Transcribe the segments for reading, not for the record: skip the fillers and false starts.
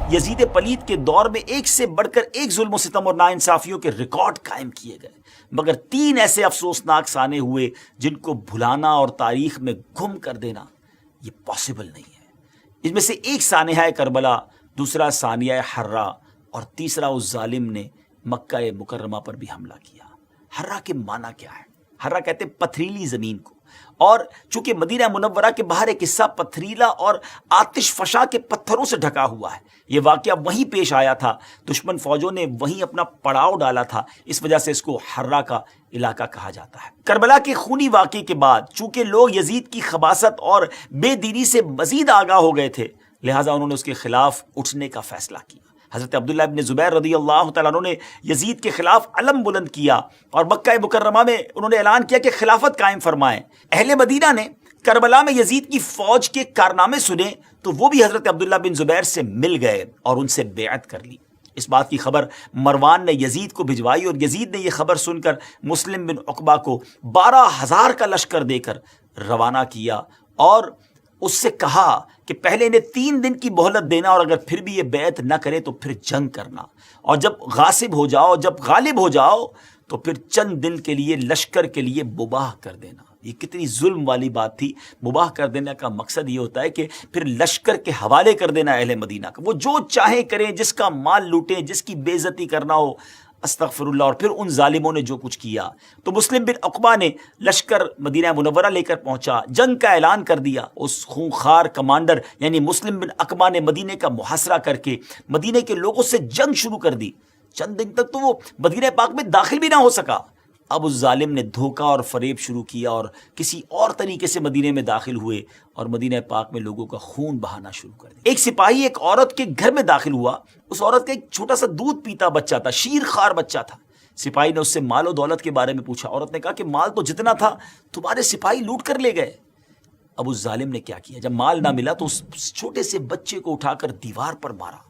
یزید پلید کے دور میں ایک سے بڑھ کر ایک ظلم و ستم اور ناانصافیوں کے ریکارڈ قائم کیے گئے، مگر 3 ایسے افسوسناک سانے ہوئے جن کو بھلانا اور تاریخ میں گم کر دینا یہ پاسبل نہیں ہے۔ اس میں سے ایک سانحہ کربلا، دوسرا ثانیہ حرہ اور تیسرا اس ظالم نے مکہ مکرمہ پر بھی حملہ کیا۔ حرہ کے معنی کیا ہے؟ حرہ کہتے ہیں پتھریلی زمین کو، اور چونکہ مدینہ منورہ کے باہر ایک حصہ پتھریلا اور آتش فشاں کے پتھروں سے ڈھکا ہوا ہے، یہ واقعہ وہیں پیش آیا تھا، دشمن فوجوں نے وہیں اپنا پڑاؤ ڈالا تھا، اس وجہ سے اس کو حرہ کا علاقہ کہا جاتا ہے۔ کربلا کے خونی واقعے کے بعد چونکہ لوگ یزید کی خباثت اور بے دینی سے مزید آگاہ ہو گئے تھے، لہٰذا انہوں نے اس کے خلاف اٹھنے کا فیصلہ کیا۔ حضرت عبداللہ ابن زبیر رضی اللہ تعالیٰ عنہ نے یزید کے خلاف علم بلند کیا اور مکہ مکرمہ میں انہوں نے اعلان کیا کہ خلافت قائم فرمائیں۔ اہل مدینہ نے کربلا میں یزید کی فوج کے کارنامے سنے تو وہ بھی حضرت عبداللہ بن زبیر سے مل گئے اور ان سے بیعت کر لی۔ اس بات کی خبر مروان نے یزید کو بھجوائی اور یزید نے یہ خبر سن کر مسلم بن عقبہ کو 12,000 کا لشکر دے کر روانہ کیا اور اس سے کہا کہ پہلے انہیں 3 دن کی مہلت دینا اور اگر پھر بھی یہ بیعت نہ کرے تو پھر جنگ کرنا، اور جب غاصب ہو جاؤ، جب غالب ہو جاؤ تو پھر چند دن کے لیے لشکر کے لیے مباح کر دینا۔ یہ کتنی ظلم والی بات تھی۔ مباح کر دینے کا مقصد یہ ہوتا ہے کہ پھر لشکر کے حوالے کر دینا اہل مدینہ کا، وہ جو چاہیں کریں، جس کا مال لوٹیں، جس کی بے عزتی کرنا ہو، استغفر اللہ۔ اور پھر ان ظالموں نے جو کچھ کیا تو مسلم بن عقبہ نے لشکر مدینہ منورہ لے کر پہنچا، جنگ کا اعلان کر دیا۔ اس خونخوار کمانڈر یعنی مسلم بن عقبہ نے مدینے کا محاصرہ کر کے مدینے کے لوگوں سے جنگ شروع کر دی۔ چند دن تک تو وہ مدینہ پاک میں داخل بھی نہ ہو سکا۔ اب اس ظالم نے دھوکہ اور فریب شروع کیا اور کسی اور طریقے سے مدینے میں داخل ہوئے اور مدینہ پاک میں لوگوں کا خون بہانا شروع کر دیا۔ ایک سپاہی ایک عورت کے گھر میں داخل ہوا، اس عورت کا ایک چھوٹا سا دودھ پیتا بچہ تھا، شیر خوار بچہ تھا۔ سپاہی نے اس سے مال و دولت کے بارے میں پوچھا۔ عورت نے کہا کہ مال تو جتنا تھا تمہارے سپاہی لوٹ کر لے گئے۔ اب اس ظالم نے کیا کیا، جب مال نہ ملا تو اس چھوٹے سے بچے کو اٹھا کر دیوار پر مارا،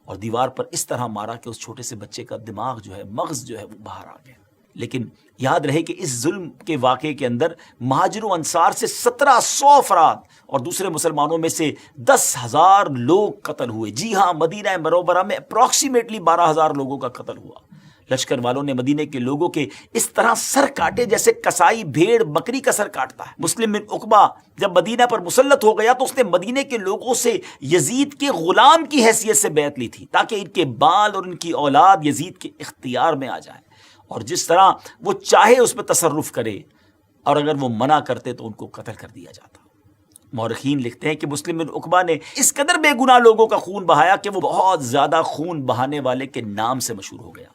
اور دیوار پر اس طرح مارا کہ اس چھوٹے سے بچے کا دماغ جو ہے، مغز جو ہے وہ باہر آ گیا۔ لیکن یاد رہے کہ اس ظلم کے واقعے کے اندر مہاجر و انصار سے 1700 افراد اور دوسرے مسلمانوں میں سے 10,000 لوگ قتل ہوئے۔ جی ہاں، مدینہ منورہ میں اپروکسیمیٹلی 12,000 لوگوں کا قتل ہوا۔ لشکر والوں نے مدینے کے لوگوں کے اس طرح سر کاٹے جیسے کسائی بھیڑ بکری کا سر کاٹتا ہے۔ مسلم بن عقبہ جب مدینہ پر مسلط ہو گیا تو اس نے مدینے کے لوگوں سے یزید کے غلام کی حیثیت سے بیعت لی تھی تاکہ ان کے بال اور ان کی اولاد یزید کے اختیار میں آ جائے اور جس طرح وہ چاہے اس میں تصرف کرے، اور اگر وہ منع کرتے تو ان کو قتل کر دیا جاتا۔ مورخین لکھتے ہیں کہ مسلم بن عقبہ نے اس قدر بے گناہ لوگوں کا خون بہایا کہ وہ بہت زیادہ خون بہانے والے کے نام سے مشہور ہو گیا،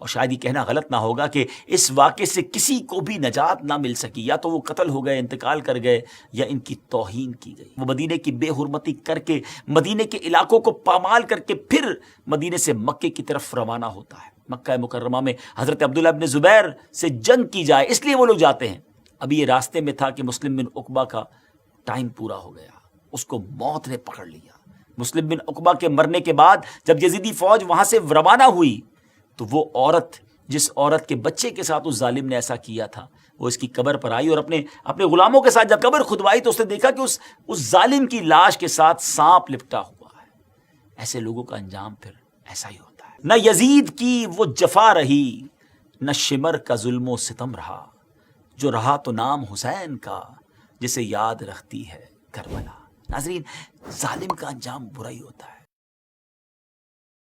اور شاید یہ کہنا غلط نہ ہوگا کہ اس واقعے سے کسی کو بھی نجات نہ مل سکی، یا تو وہ قتل ہو گئے، انتقال کر گئے، یا ان کی توہین کی گئی۔ وہ مدینے کی بے حرمتی کر کے مدینے کے علاقوں کو پامال کر کے پھر مدینے سے مکے کی طرف روانہ ہوتا ہے۔ مکہ مکرمہ میں حضرت عبداللہ ابن زبیر سے جنگ کی جائے اس لیے وہ لوگ جاتے ہیں۔ ابھی یہ راستے میں تھا کہ مسلم بن عقبہ کا ٹائم پورا ہو گیا، اس کو موت نے پکڑ لیا۔ مسلم بن عقبہ کے مرنے کے بعد جب یزیدی فوج وہاں سے روانہ ہوئی تو وہ عورت، جس عورت کے بچے کے ساتھ اس ظالم نے ایسا کیا تھا، وہ اس کی قبر پر آئی اور اپنے غلاموں کے ساتھ جب قبر کھدوائی تو اس نے دیکھا کہ اس ظالم کی لاش کے ساتھ سانپ لپٹا ہوا ہے۔ ایسے لوگوں کا انجام پھر ایسا ہی ہوتا ہے۔ نہ یزید کی وہ جفا رہی، نہ شمر کا ظلم و ستم رہا، جو رہا تو نام حسین کا، جسے یاد رکھتی ہے کربلا۔ ناظرین، ظالم کا انجام برا ہی ہوتا ہے۔